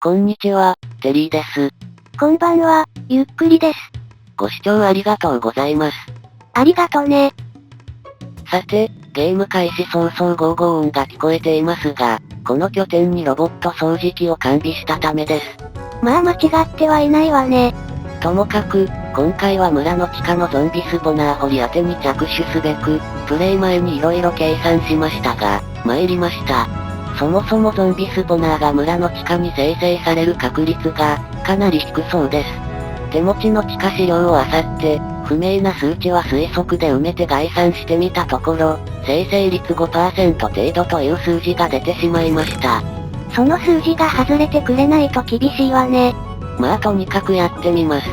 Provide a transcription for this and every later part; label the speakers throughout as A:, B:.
A: こんにちは、テリーです。
B: こんばんは、ゆっくりです。
A: ご視聴ありがとうございます。
B: ありがとね。
A: さて、ゲーム開始早々ゴーゴー音が聞こえていますが、この拠点にロボット掃除機を完備したためです。
B: まあ間違ってはいないわね。
A: ともかく、今回は村の地下のゾンビスポナー掘り当てに着手すべく、プレイ前に色々計算しましたが、参りました。そもそもゾンビスポナーが村の地下に生成される確率が、かなり低そうです。手持ちの地下資料を漁って、不明な数値は推測で埋めて概算してみたところ、生成率 5% 程度という数字が出てしまいました。
B: その数字が外れてくれないと厳しいわね。
A: まあとにかくやってみます。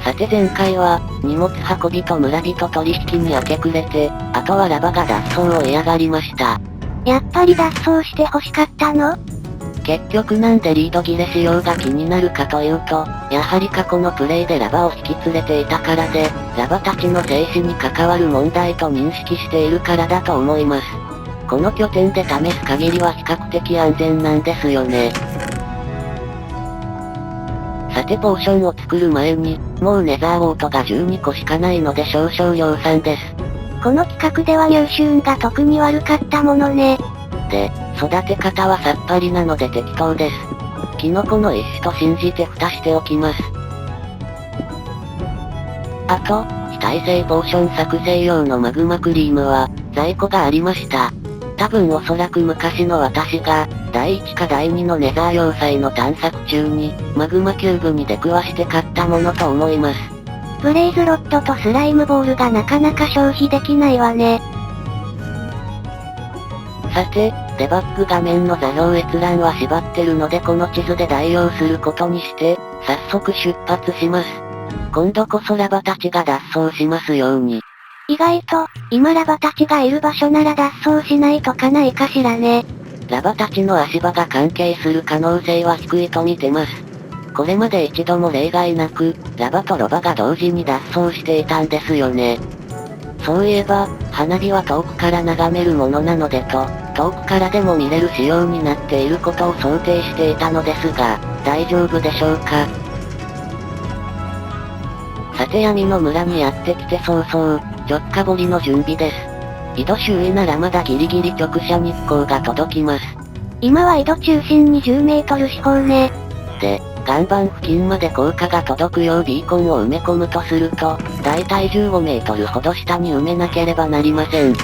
A: さて前回は、荷物運びと村人取引に明け暮れて、あとはラバが脱走を嫌がりました。
B: やっぱり脱走して欲しかったの？
A: 結局なんでリード切れしようが気になるかというと、やはり過去のプレイでラバを引き連れていたからで、ラバたちの生死に関わる問題と認識しているからだと思います。この拠点で試す限りは比較的安全なんですよね。さてポーションを作る前に、もうネザーウォートが12個しかないので少々量産です。
B: この企画では入手運が特に悪かったものね。
A: で、育て方はさっぱりなので適当です。キノコの一種と信じて蓋しておきます。あと、非耐性ポーション作成用のマグマクリームは、在庫がありました。多分おそらく昔の私が、第1か第2のネザー要塞の探索中に、マグマキューブに出くわして買ったものと思います。
B: ブレイズロッドとスライムボールがなかなか消費できないわね。
A: さて、デバッグ画面の座標閲覧は縛ってるのでこの地図で代用することにして、早速出発します。今度こそラバたちが脱走しますように。
B: 意外と、今ラバたちがいる場所なら脱走しないとかないかしらね。
A: ラバたちの足場が関係する可能性は低いと見てます。これまで一度も例外なく、ラバとロバが同時に脱走していたんですよね。そういえば、花火は遠くから眺めるものなのでと、遠くからでも見れる仕様になっていることを想定していたのですが、大丈夫でしょうか。さて闇の村にやってきて早々、直下掘りの準備です。井戸周囲ならまだギリギリ直射日光が届きます。
B: 今は井戸中心に10メートル四方ね。
A: で、岩盤付近まで効果が届くようビーコンを埋め込むとすると、だいたい15メートルほど下に埋めなければなりません。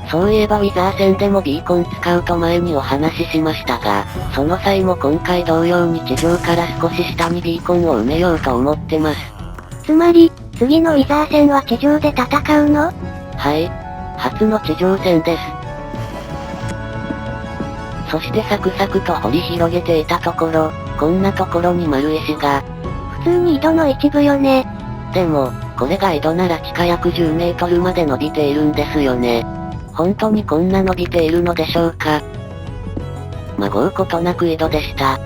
A: そういえばウィザー戦でもビーコン使うと前にお話ししましたが、その際も今回同様に地上から少し下にビーコンを埋めようと思ってます。
B: つまり、次のウィザー戦は地上で戦うの？
A: はい。初の地上戦です。そしてサクサクと掘り広げていたところ、こんなところに丸石が。
B: 普通に井戸の一部よね。
A: でも、これが井戸なら地下約10メートルまで伸びているんですよね。本当にこんな伸びているのでしょうか。まごうことなく井戸でした。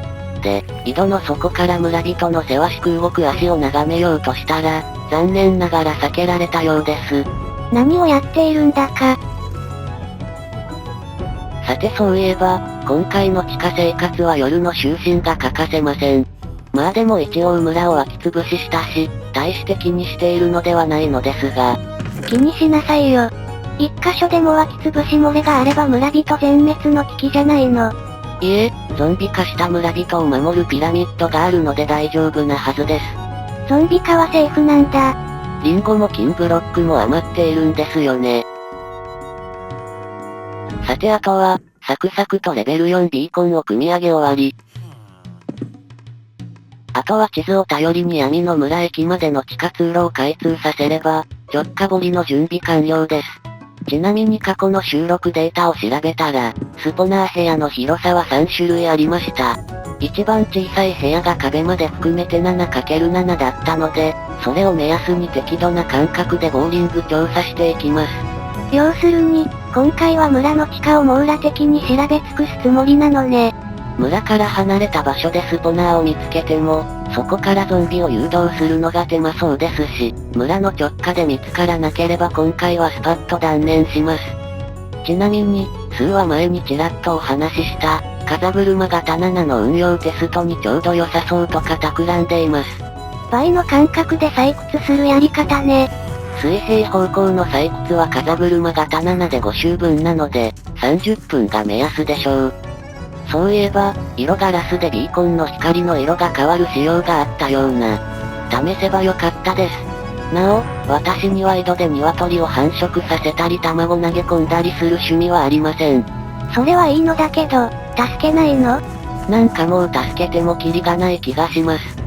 A: で、井戸の底から村人のせわしく動く足を眺めようとしたら、残念ながら避けられたようです。
B: 何をやっているんだか。
A: さてそういえば、今回の地下生活は夜の就寝が欠かせません。まあでも一応村を空き潰ししたし、大して気にしているのではないのですが。
B: 気にしなさいよ。一箇所でも空き潰し漏れがあれば村人全滅の危機じゃないの。
A: いえ、ゾンビ化した村人を守るピラミッドがあるので大丈夫なはずです。
B: ゾンビ化はセーフなんだ。
A: リンゴも金ブロックも余っているんですよね。さてあとは、サクサクとレベル4ビーコンを組み上げ終わり。あとは地図を頼りに闇の村駅までの地下通路を開通させれば、直下掘りの準備完了です。ちなみに過去の収録データを調べたら、スポナー部屋の広さは3種類ありました。一番小さい部屋が壁まで含めて 7×7 だったので、それを目安に適度な感覚でボーリング調査していきます。
B: 要するに、今回は村の地下を網羅的に調べ尽くすつもりなのね。
A: 村から離れた場所でスポナーを見つけても、そこからゾンビを誘導するのが手間そうですし、村の直下で見つからなければ今回はスパッと断念します。ちなみに、数話前にちらっとお話しした、風車型7の運用テストにちょうど良さそうとか企んでいます。
B: 倍の間隔で採掘するやり方ね。
A: 水平方向の採掘は風車型7で5周分なので、30分が目安でしょう。そういえば、色ガラスでビーコンの光の色が変わる仕様があったような。試せばよかったです。なお、私には井戸で鶏を繁殖させたり卵投げ込んだりする趣味はありません。
B: それはいいのだけど、助けないの？
A: なんかもう助けてもキリがない気がします。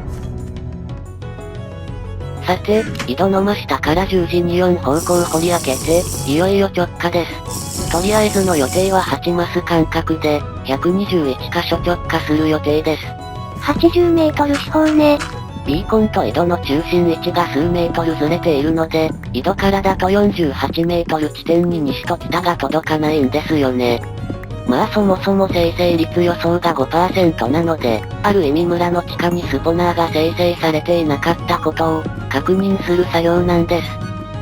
A: さて、井戸の真下から十字に4方向掘り開けて、いよいよ直下です。とりあえずの予定は8マス間隔で、121箇所直下する予定です。
B: 80メートル四方ね。
A: ビーコンと井戸の中心位置が数メートルずれているので、井戸からだと48メートル地点に西と北が届かないんですよね。まあそもそも生成率予想が 5% なので、ある意味村の地下にスポナーが生成されていなかったことを確認する作業なんです。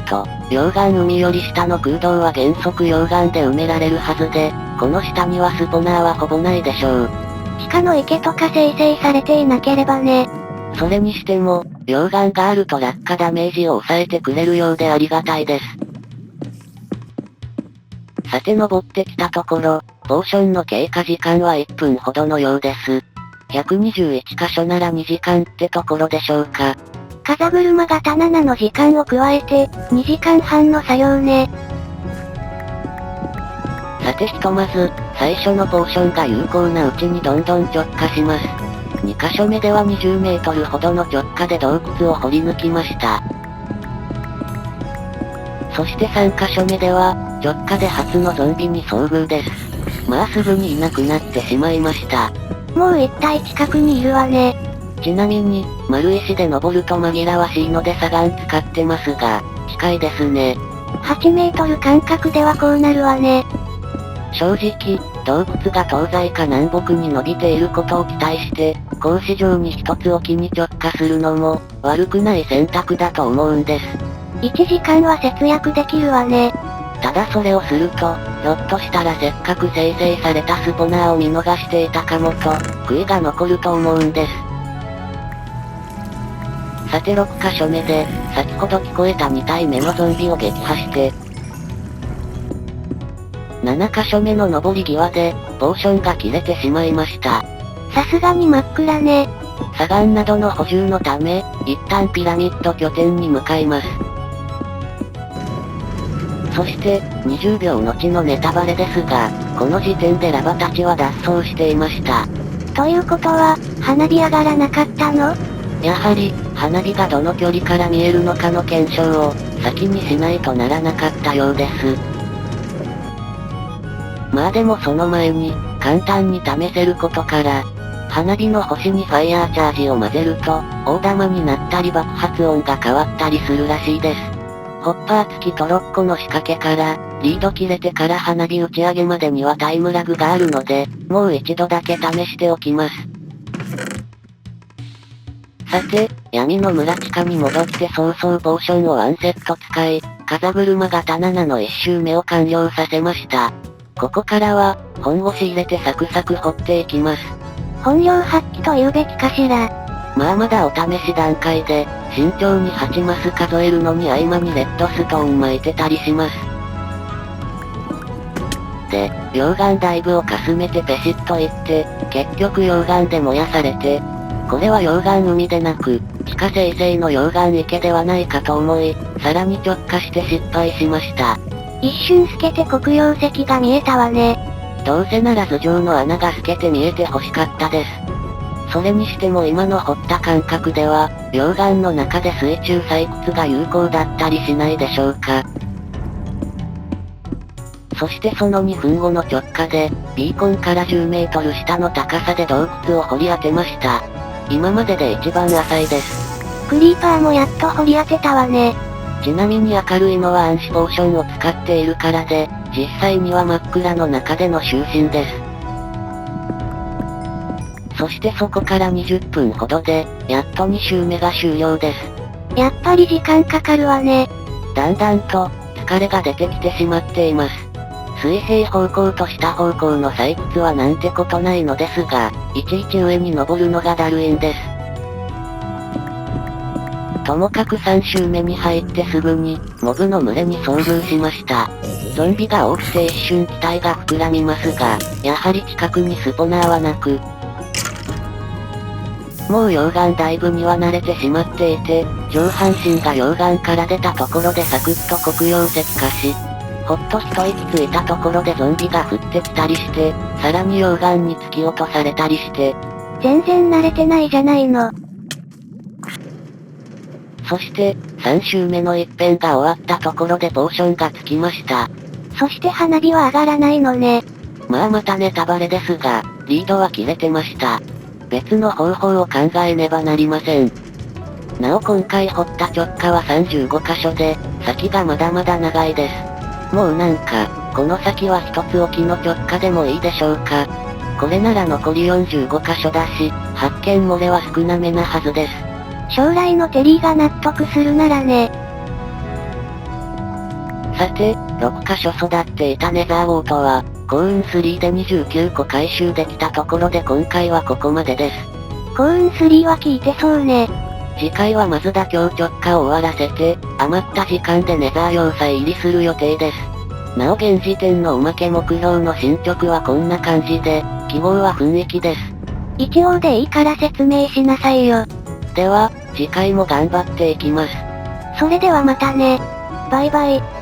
A: と、溶岩海より下の空洞は原則溶岩で埋められるはずで、この下にはスポナーはほぼないでしょう。
B: 地下の池とか生成されていなければね。
A: それにしても、溶岩があると落下ダメージを抑えてくれるようでありがたいです。さて登ってきたところ、ポーションの経過時間は1分ほどのようです。121箇所なら2時間ってところでしょうか。
B: 風車型7の時間を加えて、2時間半の作業ね。
A: さてひとまず、最初のポーションが有効なうちにどんどん直下します。2箇所目では20メートルほどの直下で洞窟を掘り抜きました。そして3箇所目では、直下で初のゾンビに遭遇です。まあすぐにいなくなってしまいました。
B: もう一体近くにいるわね。
A: ちなみに、丸石で登ると紛らわしいので砂岩使ってますが、近いですね。
B: 8メートル間隔ではこうなるわね。
A: 正直、洞窟が東西か南北に伸びていることを期待して、格子状に一つ置きに直下するのも、悪くない選択だと思うんです。
B: 1時間は節約できるわね。
A: ただそれをすると、ひょっとしたらせっかく生成されたスポナーを見逃していたかもと、悔いが残ると思うんです。さて6箇所目で、先ほど聞こえた2体目のゾンビを撃破して、7箇所目の登り際で、ポーションが切れてしまいました。
B: さすがに真っ暗ね。
A: 砂岩などの補充のため、一旦ピラミッド拠点に向かいます。そして、20秒後のネタバレですが、この時点でラバたちは脱走していました。
B: ということは、花火上がらなかったの？
A: やはり、花火がどの距離から見えるのかの検証を、先にしないとならなかったようです。まあでもその前に、簡単に試せることから、花火の星にファイヤーチャージを混ぜると、大玉になったり爆発音が変わったりするらしいです。ホッパー付きトロッコの仕掛けから、リード切れてから花火打ち上げまでにはタイムラグがあるので、もう一度だけ試しておきます。さて、闇の村地下に戻って早々ポーションを1セット使い、風車型7の1周目を完了させました。ここからは、本腰入れてサクサク掘っていきます。
B: 本領発揮と言うべきかしら。
A: まあまだお試し段階で、慎重に8マス数えるのに合間にレッドストーン巻いてたりします。で、溶岩ダイブをかすめてペシッといって、結局溶岩で燃やされて、これは溶岩海でなく、地下生成の溶岩池ではないかと思い、さらに直下して失敗しました。
B: 一瞬透けて黒曜石が見えたわね。
A: どうせなら頭上の穴が透けて見えて欲しかったです。それにしても今の掘った感覚では、溶岩の中で水中採掘が有効だったりしないでしょうか。そしてその2分後の直下で、ビーコンから10メートル下の高さで洞窟を掘り当てました。今までで一番浅いです。
B: クリーパーもやっと掘り当てたわね。
A: ちなみに明るいのは暗視ポーションを使っているからで、実際には真っ暗の中での就寝です。そしてそこから20分ほどで、やっと2周目が終了です。
B: やっぱり時間かかるわね。
A: だんだんと、疲れが出てきてしまっています。水平方向と下方向の採掘はなんてことないのですが、いちいち上に登るのがだるいんです。ともかく3周目に入ってすぐに、モブの群れに遭遇しました。ゾンビが多くて一瞬期待が膨らみますが、やはり近くにスポナーはなく、もう溶岩ダイブには慣れてしまっていて、上半身が溶岩から出たところでサクッと黒曜石化し、ほっと一息ついたところでゾンビが降ってきたりして、さらに溶岩に突き落とされたりして、
B: 全然慣れてないじゃないの。
A: そして、3周目の一辺が終わったところでポーションがつきました。
B: そして花火は上がらないのね。
A: まあまたネタバレですが、リードは切れてました。別の方法を考えねばなりません。なお今回掘った直下は35箇所で、先がまだまだ長いです。もうなんか、この先は一つ置きの直下でもいいでしょうか。これなら残り45箇所だし、発見漏れは少なめなはずです。
B: 将来のテリーが納得するならね。
A: さて、6箇所育っていたネザーウォートは、幸運3で29個回収できたところで今回はここまでです。
B: 幸運3は効いてそうね。
A: 次回はまず妥協直下を終わらせて、余った時間でネザー要塞入りする予定です。なお現時点のおまけ目標の進捗はこんな感じで、記号は雰囲気です。
B: 一応でいいから説明しなさいよ。
A: では、次回も頑張っていきます。
B: それではまたね。バイバイ。